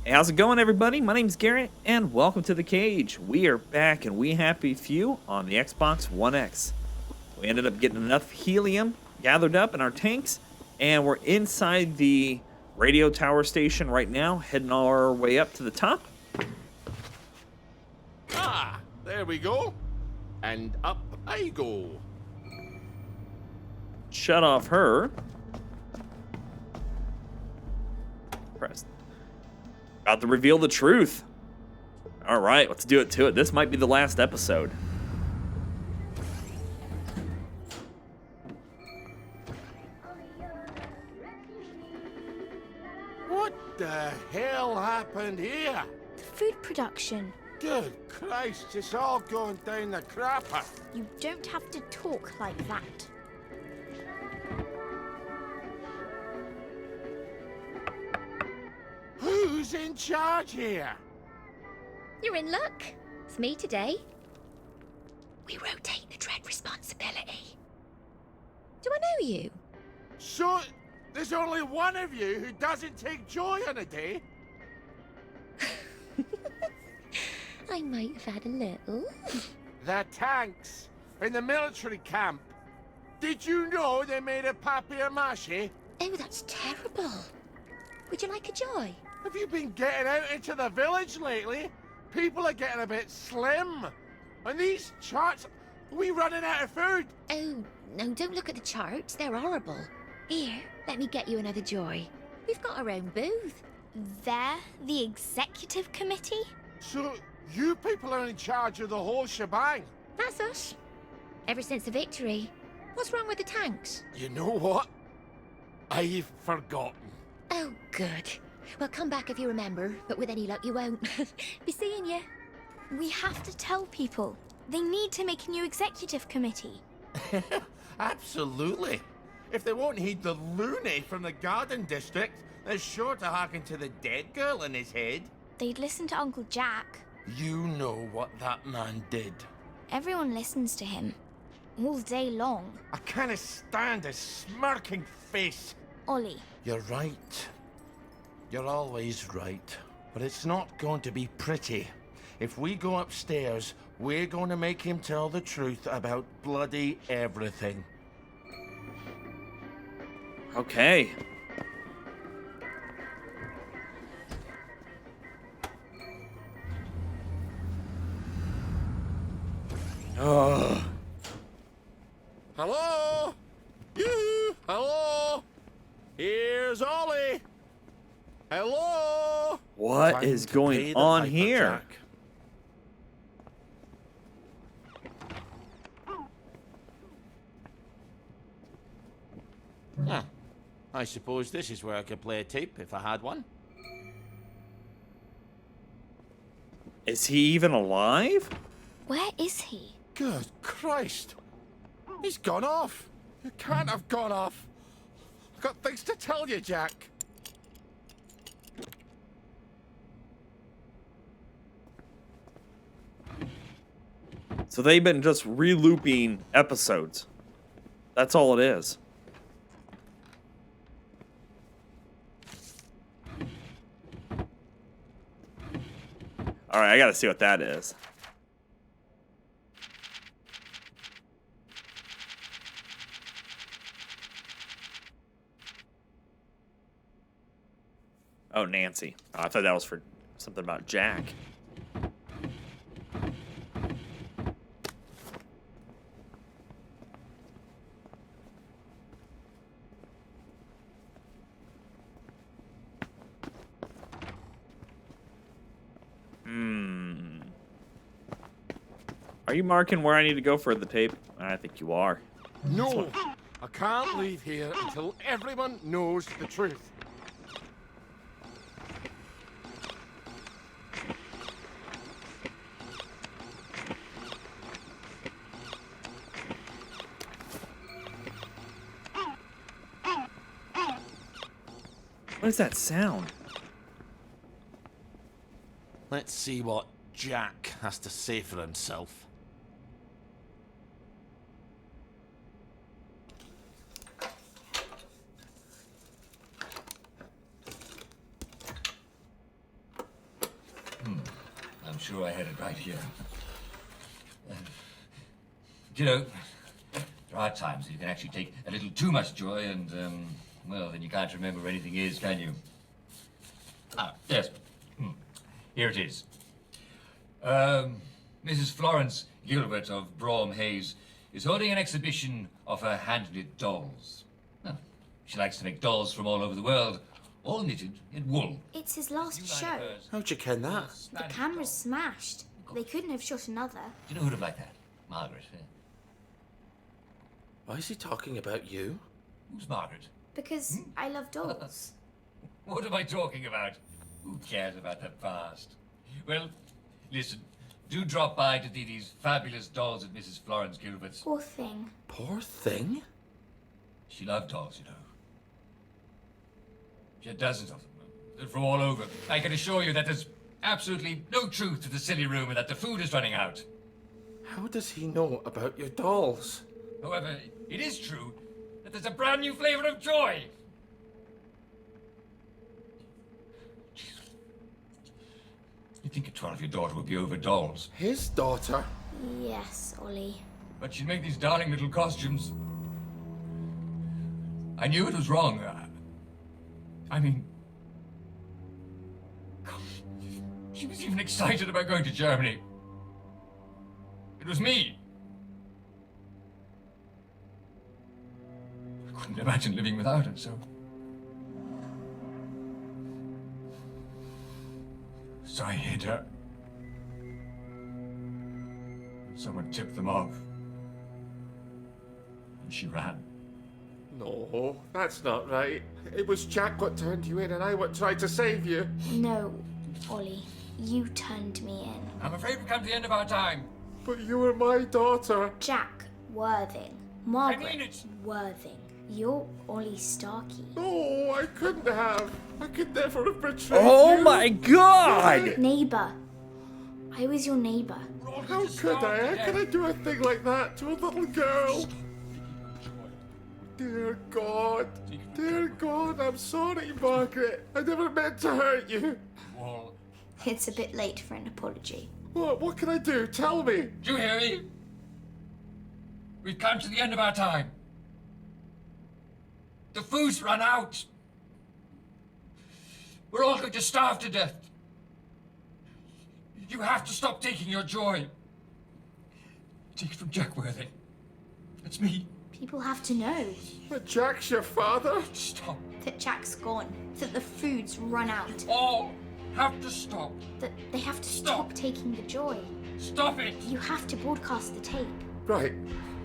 Hey, how's it going, everybody? My name's Garrett, and welcome to The Cage. We are back, and we happy few on the Xbox One X. We ended up getting enough helium gathered up in our tanks, and we're inside the radio tower station right now, heading our way up to the top. Ah, there we go. And up I go. Shut off her. Press. About to reveal the truth. All right, let's do it to it. This might be the last episode. What the hell happened here? Food production. Good Christ, it's all going down the crapper. You don't have to talk like that. Who's in charge here? You're in luck. It's me today. We rotate the dread responsibility. Do I know you? So, there's only one of you who doesn't take joy in a day? I might have had a little. The tanks in the military camp. Did you know they made a papier-mâché? Oh, that's terrible. Would you like a joy? Have you been getting out into the village lately? People are getting a bit slim. And these charts, are we running out of food? Oh, no, don't look at the charts. They're horrible. Here, let me get you another joy. We've got our own booth. They're the executive committee? So, you people are in charge of the whole shebang? That's us. Ever since the victory. What's wrong with the tanks? You know what? I've forgotten. Oh, good. Well, come back if you remember, but with any luck you won't. Be seeing you. We have to tell people. They need to make a new executive committee. Absolutely. If they won't heed the loony from the garden district, they're sure to hearken to the dead girl in his head. They'd listen to Uncle Jack. You know what that man did. Everyone listens to him. All day long. I can't stand his smirking face. Ollie, You're right. You're always right. But it's not going to be pretty. If we go upstairs, we're going to make him tell the truth about bloody everything. Okay. Ugh. Hello? You? Hello? Here's Ollie. Hello? What Time is to going pay the on piper, here? Jack. Ah, I suppose this is where I could play a tape if I had one. Is he even alive? where is he? Good Christ. He's gone off. You can't have gone off. I've got things to tell you, Jack. So they've been just re-looping episodes. That's all it is. All right, I gotta see what that is. Oh, Nancy. Oh, I thought that was for something about Jack. Are you marking where I need to go for the tape? I think you are. No, I can't leave here until everyone knows the truth. What is that sound? Let's see what Jack has to say for himself. sure I had it right here. You know, there are times that you can actually take a little too much joy and, well, then you can't remember where anything is, can you? Ah, yes. Here it is. Mrs. Florence Gilbert of Brougham Hayes is holding an exhibition of her hand-knit dolls. Well, she likes to make dolls from all over the world, all knitted in wool. It's his last show. How'd you ken that? The camera's smashed. They couldn't have shot another. Do you know who'd have liked that? Margaret. Eh? Why is he talking about you? Who's Margaret? Because I love dolls. What am I talking about? Who cares about the past? Well, listen. Do drop by to see these fabulous dolls at Mrs. Florence Gilbert's. Poor thing. Poor thing? She loved dolls, you know. She had dozens of them. They're from all over. I can assure you that there's absolutely no truth to the silly rumor that the food is running out. How does he know about your dolls? However, it is true that there's a brand new flavor of joy. You'd think a 12-year daughter would be over dolls. His daughter? Yes, Ollie. But she'd make these darling little costumes. I knew it was wrong. I mean... She was even excited about going to Germany. It was me. I couldn't imagine living without her, so... So I hid her. Someone tipped them off. And she ran. No, that's not right. It was Jack what turned you in and I what tried to save you. No, Ollie. You turned me in. I'm afraid we've come to the end of our time. But you were my daughter. Jack Worthing. Margaret I mean it. Worthing. You're Ollie Starkey. No, I couldn't have. I could never have betrayed Oh you. my god! Neighbour. I was your neighbour. How could I? How could I do a thing like that to a little girl? Dear God. Dear God, I'm sorry, Margaret. I never meant to hurt you. Well, It's a bit late for an apology. What can I do? Tell me. do you hear me? We've come to the end of our time. The food's run out. We're all going to starve to death. You have to stop taking your joy. Take it from Jack Worthing. That's me. People have to know But Jack's your father? Stop. that Jack's gone, that the food's run out, All have to stop. that they have to Stop. stop taking the joy. Stop it. You have to broadcast the tape. Right,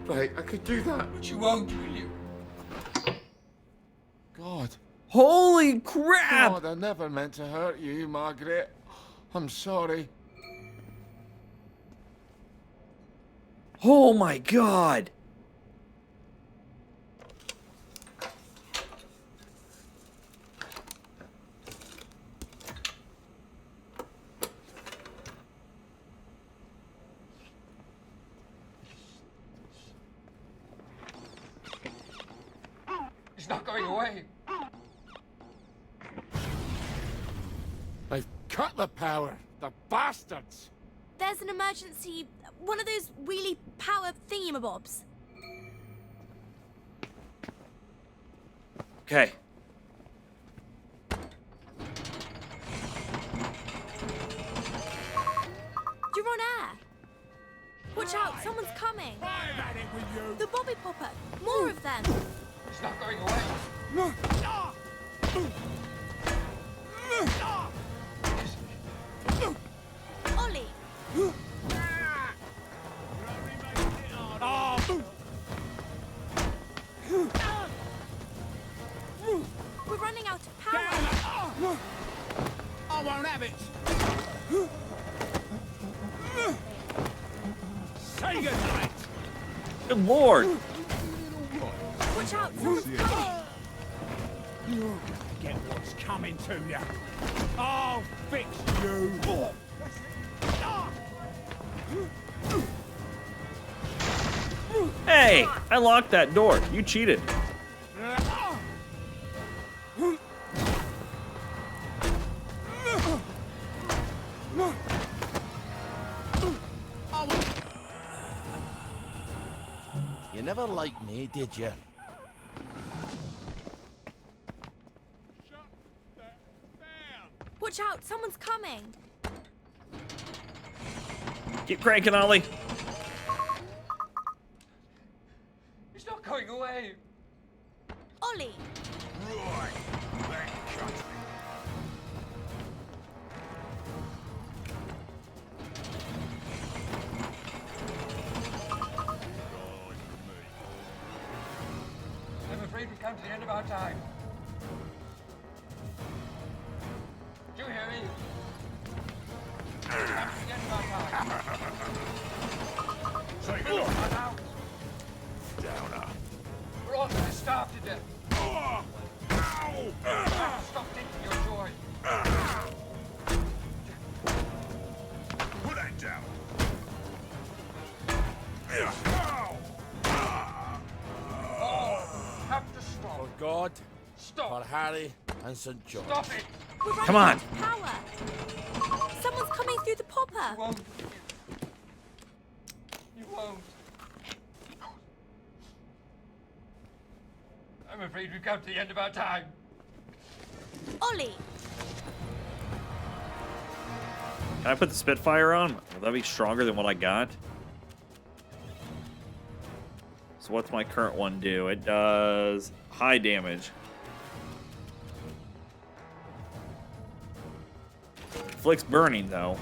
I could do that. But you won't, will you? God. Holy crap! God, I never meant to hurt you, Margaret. I'm sorry. Oh my god! He's not going away. I've cut the power. The bastards. There's an emergency, one of those wheelie power thingamabobs. Okay. You're on air. Watch out, someone's coming. I'm at it with you. The Bobby Popper, more of them. He's not going away. Ollie, we're running out of power. I won't have it. Say goodnight. Good lord! Watch out, someone's coming. Get what's coming to you. I'll fix you. Hey! I locked that door. You cheated. never liked me, did you? Watch out, someone's coming. Keep cranking, Ollie. He's not going away. Ollie. I'm afraid we've come to the end of our time. Do you hear me? We've come to the end of our time. Run out. Downer. We're all going to starve to death. You have to stop taking your joy. Put that down. Have to stop. For God, Stop. for Harry and St. George. Stop it. We're running Come on. out of power. Someone's coming through the popper. You won't. You won't. I'm afraid we've come to the end of our time. Ollie. Can I put the Spitfire on? Will that be stronger than what I got? So what's my current one do? It does high damage. Flicks burning though.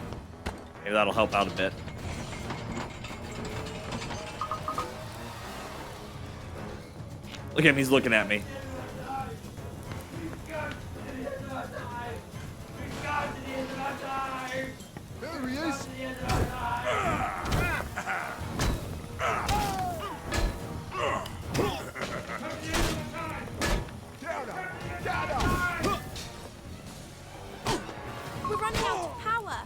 Maybe that'll help out a bit. Look at him, he's looking at me. There he is. We're running out of power.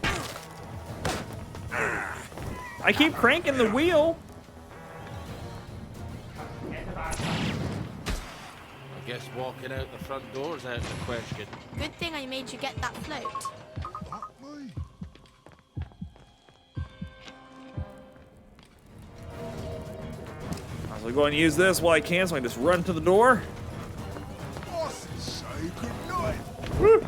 I keep cranking the wheel. I guess walking out the front door's out of the question. Good thing I made you get that float. Me. I was going to use this while I can, so I can just run to the door. Boss say good night. Woo.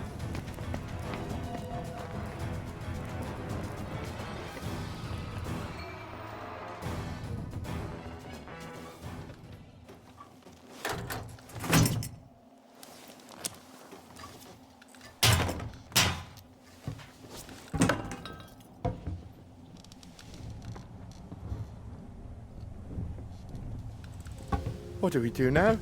What do we do now?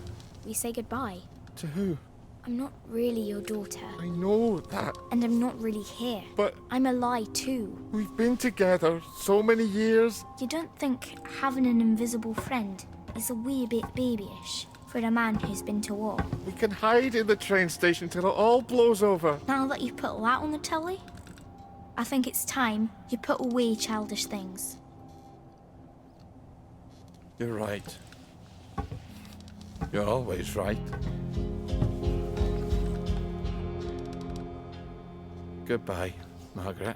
We say goodbye. To who? I'm not really your daughter, I know that, and I'm not really here. but I'm a lie too. we've been together so many years. You don't think having an invisible friend is a wee bit babyish for a man who's been to war? We can hide in the train station till it all blows over. Now that you've put that on the telly, I think it's time you put away childish things. You're right. You're always right. Goodbye, Margaret.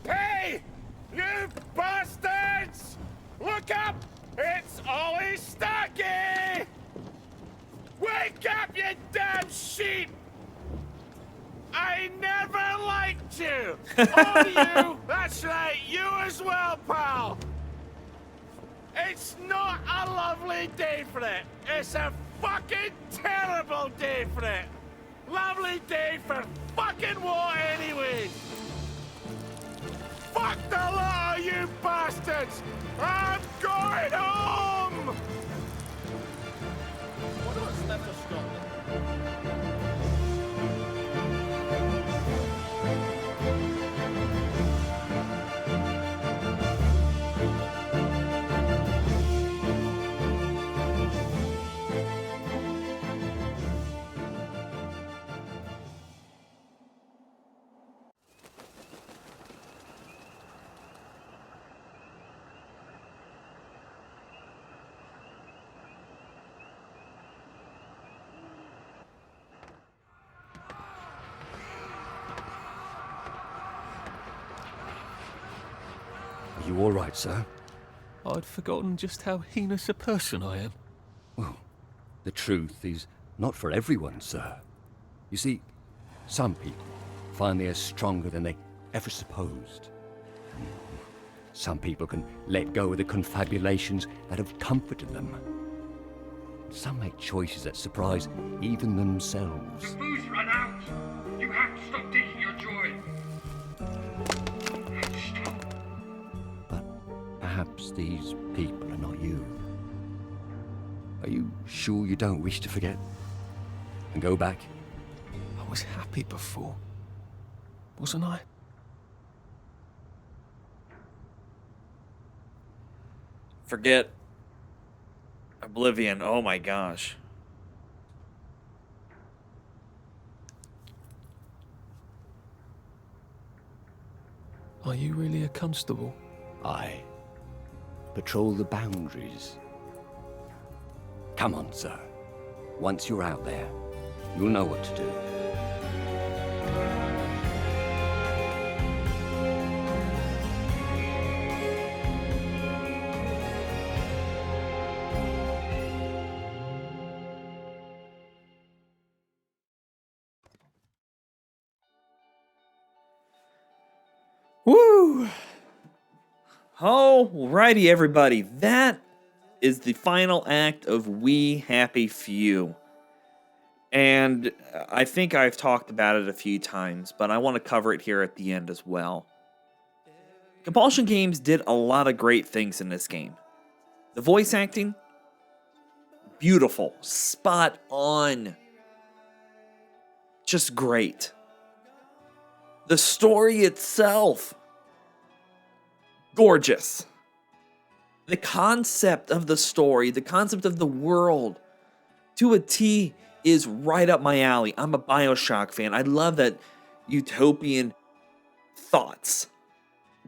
Hey! You bastards! Look up! It's Ollie Starkey! Wake up, you damn sheep! I never liked you! All you! That's right, you as well, pal! It's not a lovely day for it. It's a fucking terrible day for it. Lovely day for fucking what, anyways? Fuck the lot of you bastards! I'm going home! What about Smith of Scotland? You all right, sir? I'd forgotten just how heinous a person I am. Well, the truth is not for everyone, sir. You see, some people find they're stronger than they ever supposed. Some people can let go of the confabulations that have comforted them. Some make choices that surprise even themselves. The booze run out. You have to stop taking your joy. Stop. But perhaps these people are not you. Are you sure you don't wish to forget? And go back? I was happy before, wasn't I? Forget Oblivion. Oh my gosh. Are you really a constable? I patrol the boundaries. Come on, sir. Once you're out there, you'll know what to do. Woo! Alrighty, everybody. That is the final act of We Happy Few. And I think I've talked about it a few times, but I want to cover it here at the end as well. Compulsion Games did a lot of great things in this game. The voice acting, beautiful, spot on, just great. The story itself, gorgeous. The concept of the story, the concept of the world, to a T, is right up my alley. I'm a BioShock fan. I love that utopian thoughts.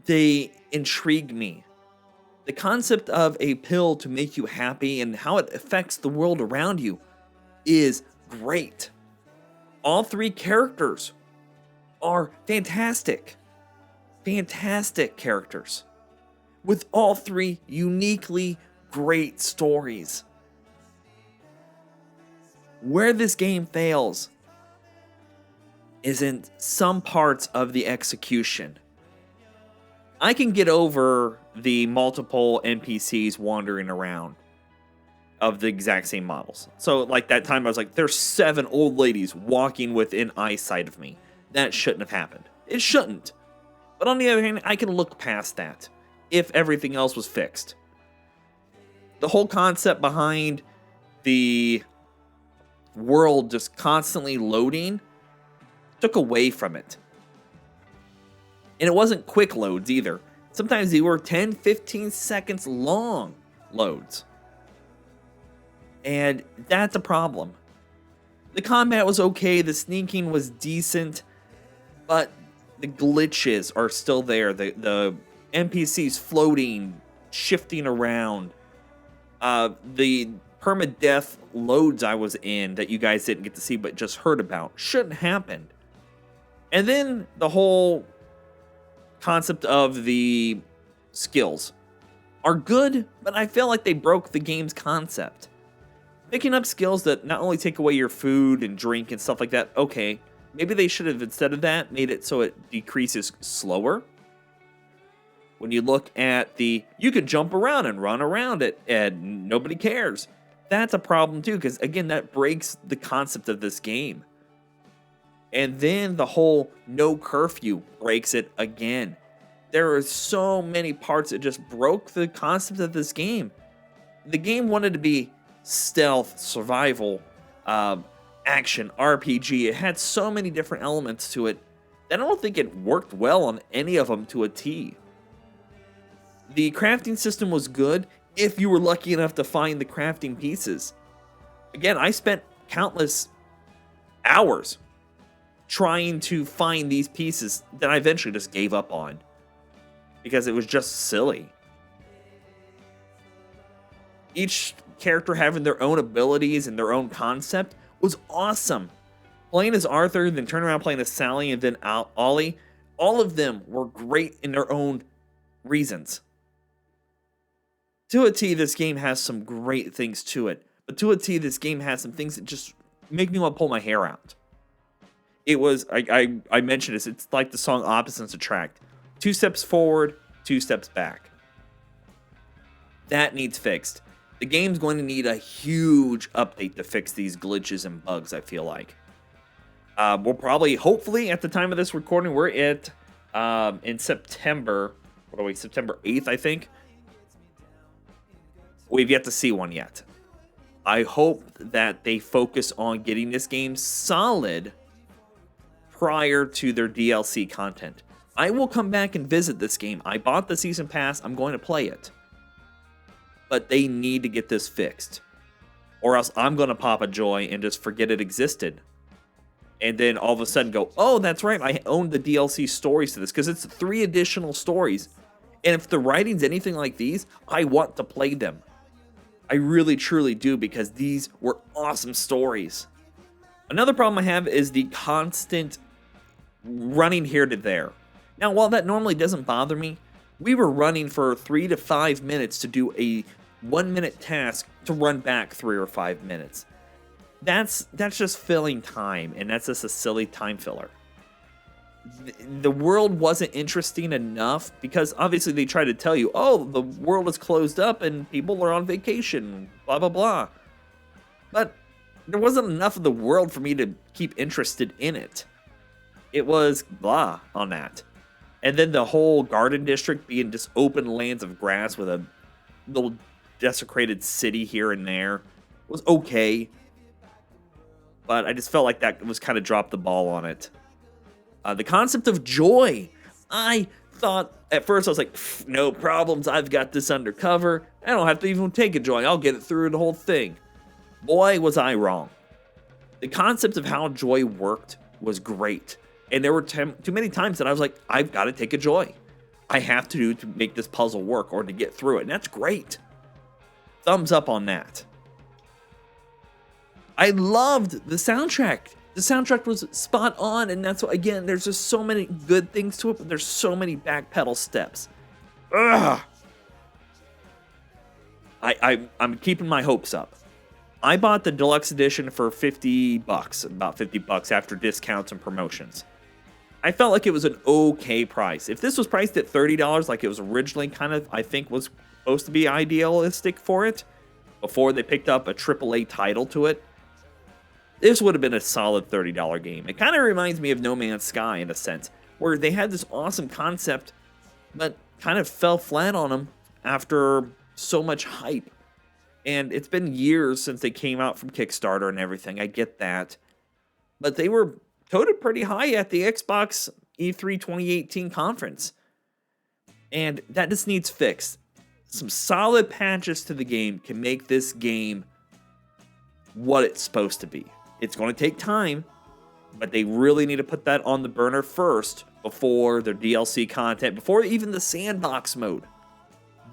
They intrigue me. The concept of a pill to make you happy and how it affects the world around you is great. All three characters are fantastic. Fantastic characters. With all three uniquely great stories. Where this game fails is in some parts of the execution. I can get over the multiple NPCs wandering around of the exact same models. So like that time I was like, there's 7 old ladies walking within eyesight of me. That shouldn't have happened. It shouldn't. But on the other hand, I can look past that if everything else was fixed. The whole concept behind the world just constantly loading took away from it. And it wasn't quick loads either. Sometimes they were 10, 15 seconds long loads. And that's a problem. The combat was okay, the sneaking was decent, but the glitches are still there. The NPCs floating, shifting around. The permadeath loads I was in that you guys didn't get to see but just heard about shouldn't happen. And then the whole concept of the skills are good, but I feel like they broke the game's concept. Picking up skills that not only take away your food and drink and stuff like that, okay, maybe they should have, instead of that, made it so it decreases slower. When you look at you can jump around and run around it and nobody cares. That's a problem too, because again, that breaks the concept of this game. And then the whole no curfew breaks it again. There are so many parts that just broke the concept of this game. The game wanted to be stealth, survival, action, RPG. It had so many different elements to it that I don't think it worked well on any of them to a T. The crafting system was good if you were lucky enough to find the crafting pieces. Again, I spent countless hours trying to find these pieces that I eventually just gave up on because it was just silly. Each character having their own abilities and their own concept was awesome. Playing as Arthur, then turn around playing as Sally, and then Ollie, all of them were great in their own reasons. To a T, this game has some great things to it. But to a T, this game has some things that just make me want to pull my hair out. It was, I mentioned this, it's like the song Opposites Attract. 2 steps forward, 2 steps back. That needs fixed. The game's going to need a huge update to fix these glitches and bugs, I feel like. We'll probably, hopefully, at the time of this recording, we're at, in September, what are we, September 8th, I think? We've yet to see one yet. I hope that they focus on getting this game solid prior to their DLC content. I will come back and visit this game. I bought the season pass. I'm going to play it. But they need to get this fixed. Or else I'm going to pop a joy and just forget it existed. And then all of a sudden go, oh, that's right, I own the DLC stories to this. Because it's 3 additional stories. And if the writing's anything like these, I want to play them. I really, truly do, because these were awesome stories. Another problem I have is the constant running here to there. Now, while that normally doesn't bother me, we were running for 3 to 5 minutes to do a 1-minute task to run back 3 or 5 minutes. That's just filling time, and that's just a silly time filler. The world wasn't interesting enough, because obviously they try to tell you, oh, the world is closed up and people are on vacation, blah, blah, blah. But there wasn't enough of the world for me to keep interested in it. It was blah on that. And then the whole garden district being just open lands of grass with a little desecrated city here and there was okay. But I just felt like that was kind of dropped the ball on it. The concept of joy. I thought at first, I was like, no problems. I've got this undercover. I don't have to even take a joy. I'll get it through the whole thing. Boy, was I wrong. The concept of how joy worked was great. And there were too many times that I was like, I've got to take a joy. I have to make this puzzle work or to get through it. And that's great. Thumbs up on that. I loved the soundtrack. The soundtrack was spot on, and that's what, again, there's just so many good things to it, but there's so many backpedal steps. Ugh. I'm keeping my hopes up. I bought the deluxe edition for $50, about $50 after discounts and promotions. I felt like it was an okay price. If this was priced at $30 like it was originally kind of, I think, was supposed to be idealistic for it, before they picked up a AAA title to it, this would have been a solid $30 game. It kind of reminds me of No Man's Sky in a sense, where they had this awesome concept, but kind of fell flat on them after so much hype. And it's been years since they came out from Kickstarter and everything. I get that. But they were touted pretty high at the Xbox E3 2018 conference. And that just needs fixed. Some solid patches to the game can make this game what it's supposed to be. It's going to take time, but they really need to put that on the burner first before their DLC content, before even the sandbox mode.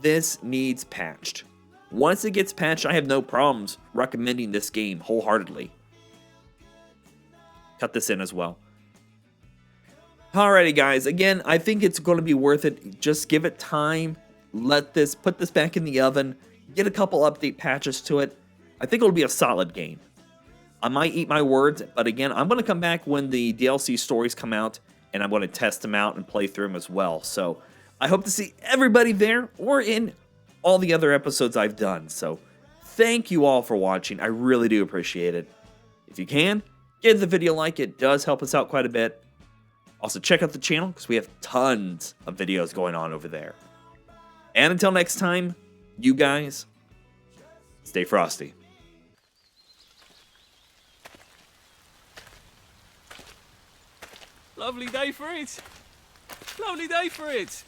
This needs patched. Once it gets patched, I have no problems recommending this game wholeheartedly. Cut this in as well. Alrighty, guys. Again, I think it's going to be worth it. Just give it time. Put this back in the oven. Get a couple update patches to it. I think it'll be a solid game. I might eat my words, but again, I'm going to come back when the DLC stories come out, and I'm going to test them out and play through them as well. So I hope to see everybody there or in all the other episodes I've done. So thank you all for watching. I really do appreciate it. If you can, give the video a like. It does help us out quite a bit. Also, check out the channel because we have tons of videos going on over there. And until next time, you guys, stay frosty. Lovely day for it. Lovely day for it.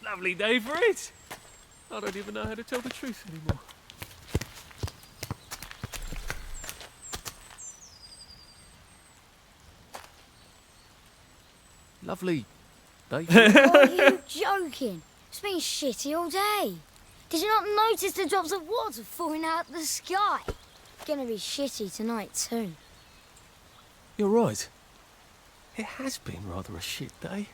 Lovely day for it. I don't even know how to tell the truth anymore. Lovely day for it. Are you joking? It's been shitty all day. Did you not notice the drops of water falling out of the sky? Gonna be shitty tonight too. You're right. It has been rather a shit day.